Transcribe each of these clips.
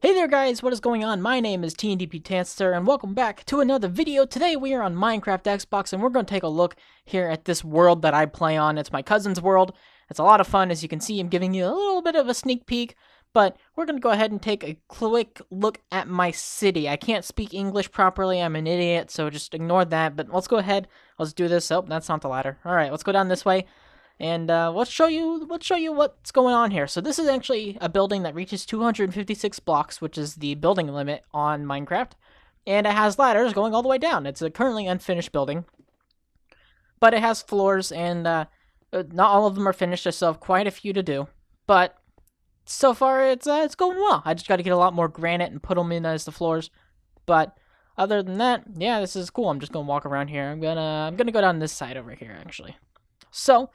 Hey there guys, what is going on? My name is Tanster and welcome back to another video. Today we are on Minecraft Xbox and we're going to take a look here at this world that I play on. It's my cousin's world. It's a lot of fun. As you can see, I'm giving you a little bit of a sneak peek, but we're going to go ahead and take a quick look at my city. I can't speak English properly. I'm an idiot, so just ignore that, but let's go ahead. Let's do this. Oh, that's not the ladder. Alright, let's go down this way. And let's show you what's going on here. So this is actually a building that reaches 256 blocks, which is the building limit on Minecraft. And it has ladders going all the way down. It's a currently unfinished building, but it has floors, and not all of them are finished. I still have quite a few to do, but so far it's going well. I just got to get a lot more granite and put them in as the floors. But other than that, yeah, this is cool. I'm just gonna walk around here. I'm gonna go down this side over here actually. So,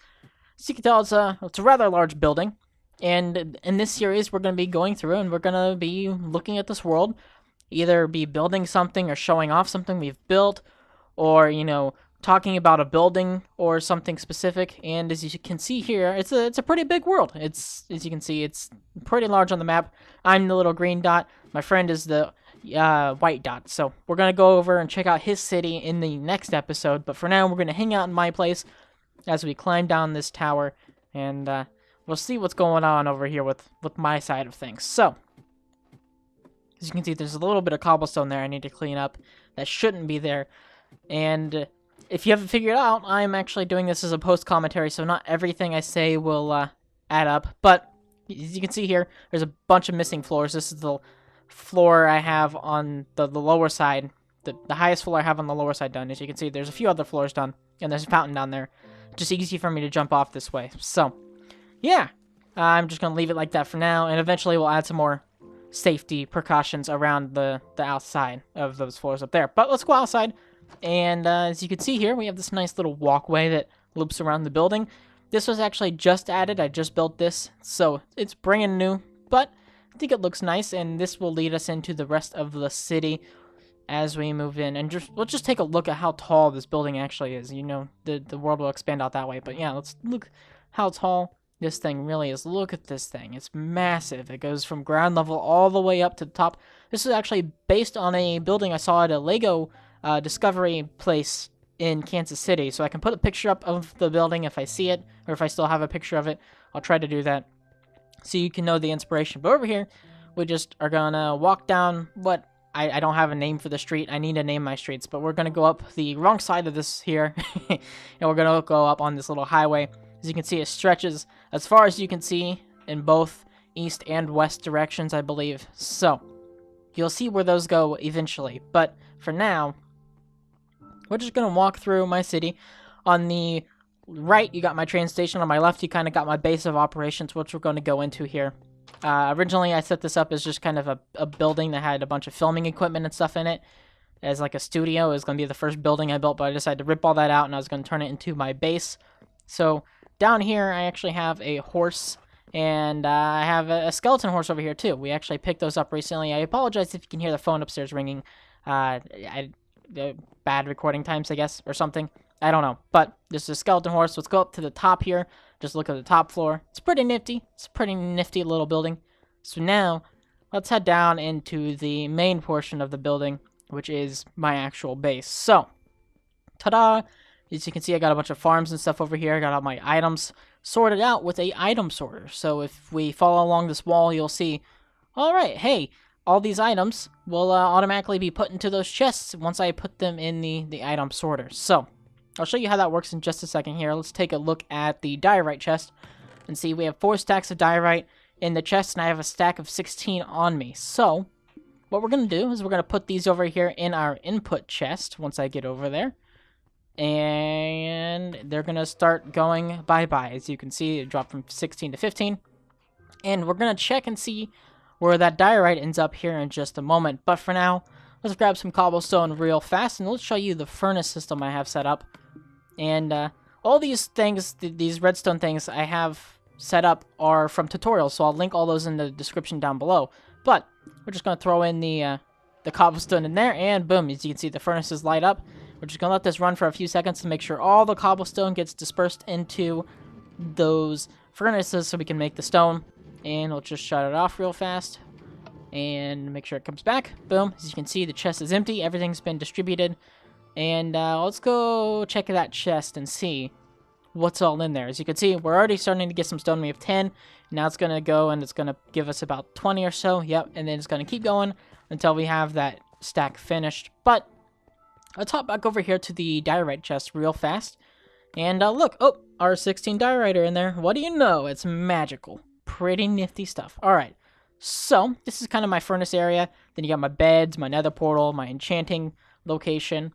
as you can tell, it's a rather large building, and in this series, we're going to be going through and we're going to be looking at this world, either be building something or showing off something we've built, or, talking about a building or something specific. And as you can see here, it's a pretty big world. As you can see, it's pretty large on the map. I'm the little green dot. My friend is the white dot. So we're going to go over and check out his city in the next episode, but for now, we're going to hang out in my place as we climb down this tower, and we'll see what's going on over here with my side of things. So, as you can see, there's a little bit of cobblestone there I need to clean up that shouldn't be there. And if you haven't figured out, I'm actually doing this as a post-commentary, so not everything I say will add up. But, as you can see here, there's a bunch of missing floors. This is the floor I have on the lower side. The highest floor I have on the lower side done. As you can see, there's a few other floors done, and there's a fountain down there. Just easy for me to jump off this way. So, yeah, I'm just going to leave it like that for now, and eventually we'll add some more safety precautions around the outside of those floors up there. But let's go outside, and as you can see here, we have this nice little walkway that loops around the building. This was actually just added. I just built this, so it's brand new, but I think it looks nice, and this will lead us into the rest of the city as we move in, and we'll just take a look at how tall this building actually is. The world will expand out that way, but yeah, let's look how tall this thing really is. Look at this thing. It's massive. It goes from ground level all the way up to the top. This is actually based on a building I saw at a Lego Discovery place in Kansas City, so I can put a picture up of the building if I see it, or if I still have a picture of it. I'll try to do that so you can know the inspiration. But over here, we just are gonna walk down what I don't have a name for the street. I need to name my streets, but we're going to go up the wrong side of this here, and we're going to go up on this little highway. As you can see, it stretches as far as you can see in both east and west directions, I believe. So, you'll see where those go eventually, but for now, we're just going to walk through my city. On the right, you got my train station. On my left, you kind of got my base of operations, which we're going to go into here. Originally, I set this up as just kind of a building that had a bunch of filming equipment and stuff in it, as like a studio. It was going to be the first building I built, but I decided to rip all that out, and I was going to turn it into my base. So down here, I actually have a horse, and I have a skeleton horse over here too. We actually picked those up recently. I apologize if you can hear the phone upstairs ringing. Bad recording times, I guess, or something. I don't know, but this is a skeleton horse. Let's go up to the top here. Just look at the top floor. It's pretty nifty. It's a pretty nifty little building. So now, let's head down into the main portion of the building, which is my actual base. So, ta-da! As you can see, I got a bunch of farms and stuff over here. I got all my items sorted out with a item sorter. So if we follow along this wall, you'll see, all right, hey, all these items will automatically be put into those chests once I put them in the item sorter. So, I'll show you how that works in just a second here. Let's take a look at the diorite chest and see we have 4 stacks of diorite in the chest, and I have a stack of 16 on me. So, what we're going to do is we're going to put these over here in our input chest once I get over there. And they're going to start going bye-bye. As you can see, it dropped from 16 to 15. And we're going to check and see where that diorite ends up here in just a moment. But for now, let's grab some cobblestone real fast, and let's show you the furnace system I have set up. And all these things, these redstone things I have set up are from tutorials, so I'll link all those in the description down below. But we're just going to throw in the cobblestone in there, and boom, as you can see, the furnaces light up. We're just going to let this run for a few seconds to make sure all the cobblestone gets dispersed into those furnaces so we can make the stone. And we'll just shut it off real fast. and make sure it comes back. Boom. As you can see, the chest is empty. Everything's been distributed. And let's go check that chest and see what's all in there. As you can see, we're already starting to get some stone. We have 10. Now it's going to go and it's going to give us about 20 or so. Yep. And then it's going to keep going until we have that stack finished. But let's hop back over here to the diorite chest real fast. And look. Oh, our 16 diorite are in there. What do you know? It's magical. Pretty nifty stuff. All right. So this is kind of my furnace area. Then you got my beds, my nether portal, my enchanting location.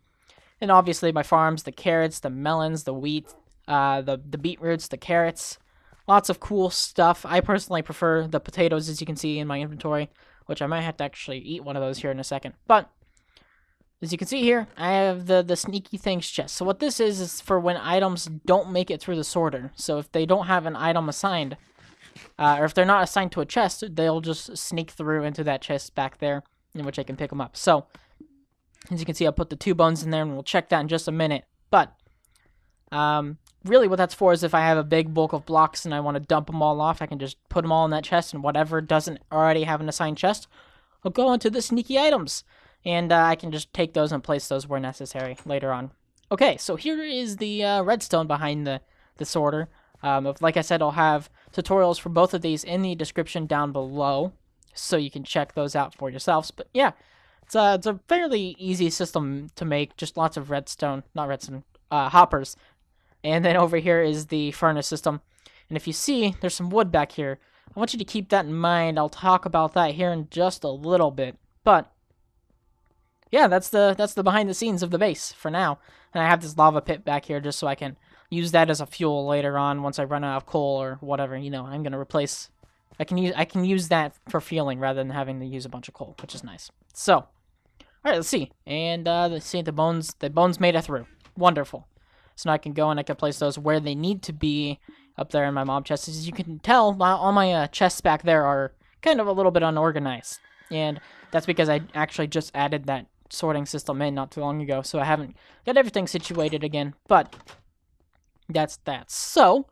And obviously my farms, the carrots, the melons, the wheat, the beetroots, the carrots. Lots of cool stuff. I personally prefer the potatoes, as you can see in my inventory, which I might have to actually eat one of those here in a second. But as you can see here, I have the sneaky things chest. So what this is for when items don't make it through the sorter. So if they don't have an item assigned, or if they're not assigned to a chest, they'll just sneak through into that chest back there, in which I can pick them up. So as you can see, I put the 2 bones in there, and we'll check that in just a minute. But really what that's for is if I have a big bulk of blocks and I want to dump them all off, I can just put them all in that chest, and whatever doesn't already have an assigned chest will go into the sneaky items. And I can just take those and place those where necessary later on. Okay, so here is the redstone behind the sorter. Like I said, I'll have tutorials for both of these in the description down below, so you can check those out for yourselves. But yeah, it's a fairly easy system to make, just lots of hoppers. And then over here is the furnace system. And if you see, there's some wood back here. I want you to keep that in mind. I'll talk about that here in just a little bit. But yeah, that's the behind the scenes of the base for now. And I have this lava pit back here just so I can use that as a fuel later on once I run out of coal or whatever. You know, I'm gonna replace. I can use that for fueling rather than having to use a bunch of coal, which is nice. So, all right, let's see. And let's see, the bones made it through. Wonderful. So now I can go and I can place those where they need to be up there in my mob chest. As you can tell, all my chests back there are kind of a little bit unorganized, and that's because I actually just added that sorting system in not too long ago, so I haven't got everything situated again. But that's that. So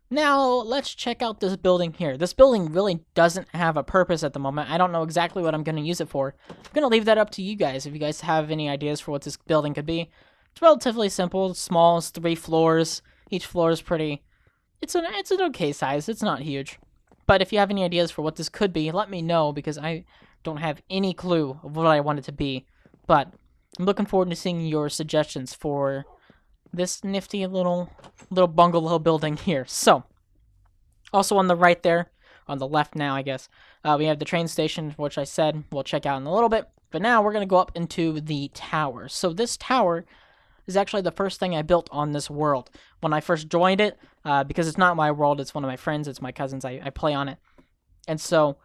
now let's check out this building here. This building really doesn't have a purpose at the moment. I don't know exactly what I'm going to use it for. I'm going to leave that up to you guys. If you guys have any ideas for what this building could be. It's relatively simple. It's small. It's 3 floors. Each floor is pretty. It's an okay size. It's not huge. But if you have any ideas for what this could be, let me know, because I don't have any clue of what I want it to be. But I'm looking forward to seeing your suggestions for this nifty little bungalow building here. So, also on the right there, on the left now, I guess, we have the train station, which I said we'll check out in a little bit. But now we're going to go up into the tower. So this tower is actually the first thing I built on this world. When I first joined it, because it's not my world, it's one of my friends, it's my cousin's, I play on it. And so,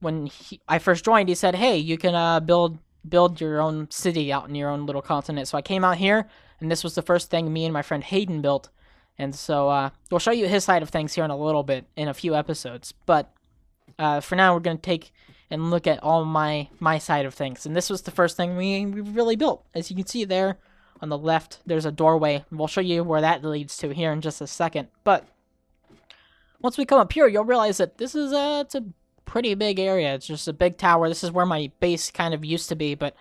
when I first joined, he said, hey, you can build your own city out in your own little continent. So I came out here, and this was the first thing me and my friend Hayden built. And so, we'll show you his side of things here in a little bit, in a few episodes. But, for now, we're going to take and look at all my side of things. And this was the first thing we really built. As you can see there, on the left, there's a doorway. We'll show you where that leads to here in just a second. But once we come up here, you'll realize that this is it's a pretty big area. It's just a big tower. This is where my base kind of used to be, but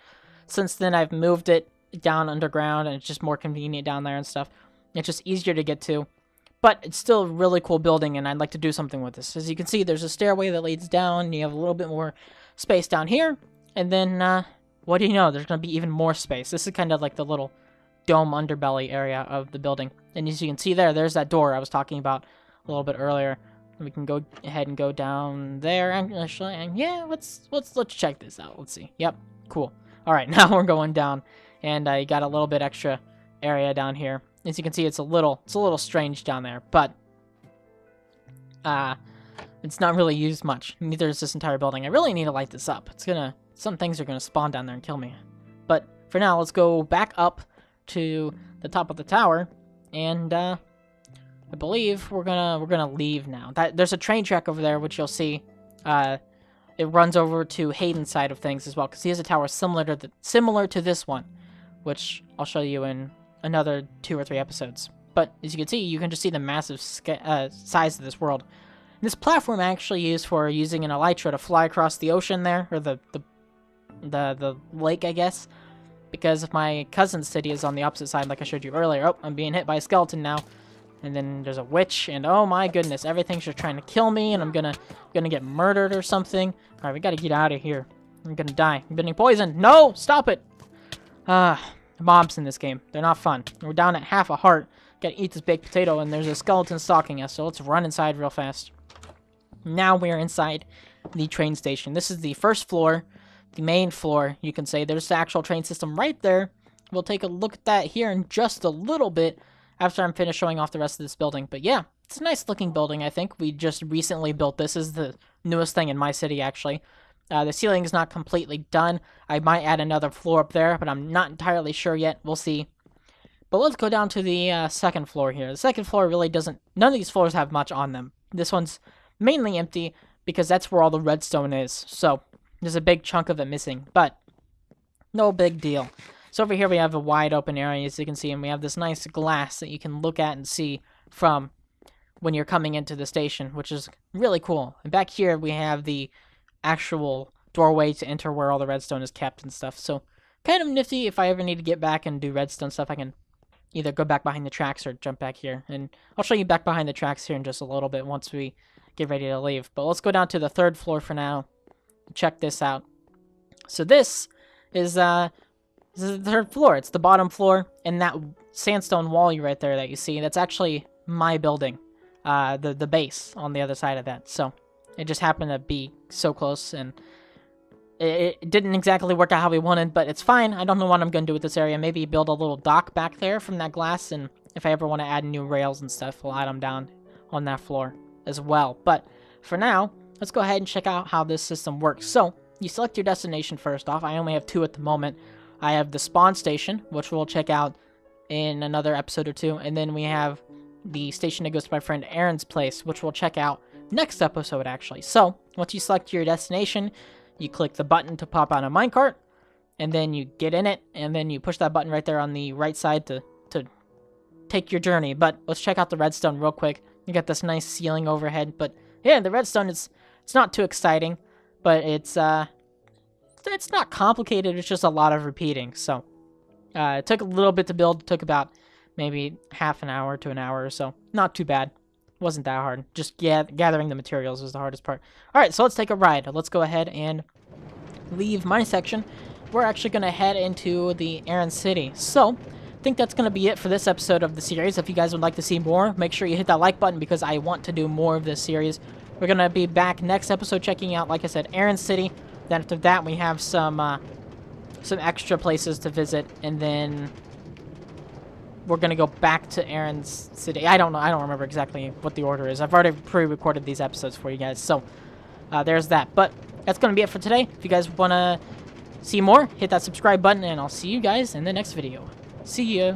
since then I've moved it down underground, and it's just more convenient down there and stuff. It's just easier to get to. But it's still a really cool building, and I'd like to do something with this. As you can see, there's a stairway that leads down. You have a little bit more space down here. And then, what do you know? There's going to be even more space. This is kind of like the little dome underbelly area of the building. And as you can see there's that door I was talking about a little bit earlier. We can go ahead and go down there. And yeah, let's check this out. Let's see. Yep, cool. All right, now we're going down, and I got a little bit extra area down here. As you can see, it's a little strange down there, but it's not really used much. Neither is this entire building. I really need to light this up. Some things are gonna spawn down there and kill me. But for now, let's go back up to the top of the tower, and I believe we're gonna leave now. There's a train track over there, which you'll see. It runs over to Hayden's side of things as well, because he has a tower similar to this one, which I'll show you in another 2 or 3 episodes. But as you can see, you can just see the massive size of this world. And this platform I actually use for using an elytra to fly across the ocean there, or the lake, I guess. Because my cousin's city is on the opposite side, like I showed you earlier. Oh, I'm being hit by a skeleton now. And then there's a witch, and oh my goodness, everything's just trying to kill me, and I'm gonna get murdered or something. Alright, we gotta get out of here. I'm gonna die. I'm getting poisoned. No! Stop it! Mobs in this game. They're not fun. We're down at half a heart. Gotta eat this baked potato, and there's a skeleton stalking us, so let's run inside real fast. Now we're inside the train station. This is the first floor, the main floor, you can say. There's the actual train system right there. We'll take a look at that here in just a little bit after I'm finished showing off the rest of this building. But yeah, it's a nice looking building, I think. We just recently built this. This is the newest thing in my city, actually. The ceiling is not completely done. I might add another floor up there, but I'm not entirely sure yet. We'll see. But let's go down to the second floor here. The second floor really doesn't... None of these floors have much on them. This one's mainly empty because that's where all the redstone is. So there's a big chunk of it missing, but no big deal. So over here we have a wide open area, as you can see, and we have this nice glass that you can look at and see from when you're coming into the station, which is really cool. And back here we have the actual doorway to enter where all the redstone is kept and stuff. So kind of nifty. If I ever need to get back and do redstone stuff, I can either go back behind the tracks or jump back here. And I'll show you back behind the tracks here in just a little bit once we get ready to leave. But let's go down to the third floor for now. Check this out. So this is the third floor. It's the bottom floor, and that sandstone wall right there that you see, that's actually my building. The base on the other side of that. So it just happened to be so close, and it didn't exactly work out how we wanted, but it's fine. I don't know what I'm going to do with this area. Maybe build a little dock back there from that glass, and if I ever want to add new rails and stuff, we'll add them down on that floor as well. But for now, let's go ahead and check out how this system works. So you select your destination first off. I only have 2 at the moment. I have the spawn station, which we'll check out in another episode or 2, and then we have the station that goes to my friend Aaron's place, which we'll check out next episode, actually. So once you select your destination, you click the button to pop out a minecart, and then you get in it, and then you push that button right there on the right side to take your journey. But let's check out the redstone real quick. You got this nice ceiling overhead, but yeah, the redstone it's not too exciting, but it's not complicated. It's just a lot of repeating. So it took a little bit to build. It took about maybe half an hour to an hour or so. Not too bad. Wasn't that hard. Just gathering the materials was the hardest part. Alright, so let's take a ride. Let's go ahead and leave my section. We're actually going to head into the Aaron City. So, I think that's going to be it for this episode of the series. If you guys would like to see more, make sure you hit that like button because I want to do more of this series. We're going to be back next episode checking out, like I said, Aaron City. Then after that, we have some extra places to visit, and then we're going to go back to Aaron's City. I don't know. I don't remember exactly what the order is. I've already pre-recorded these episodes for you guys. So, there's that. But that's going to be it for today. If you guys want to see more, hit that subscribe button, and I'll see you guys in the next video. See ya.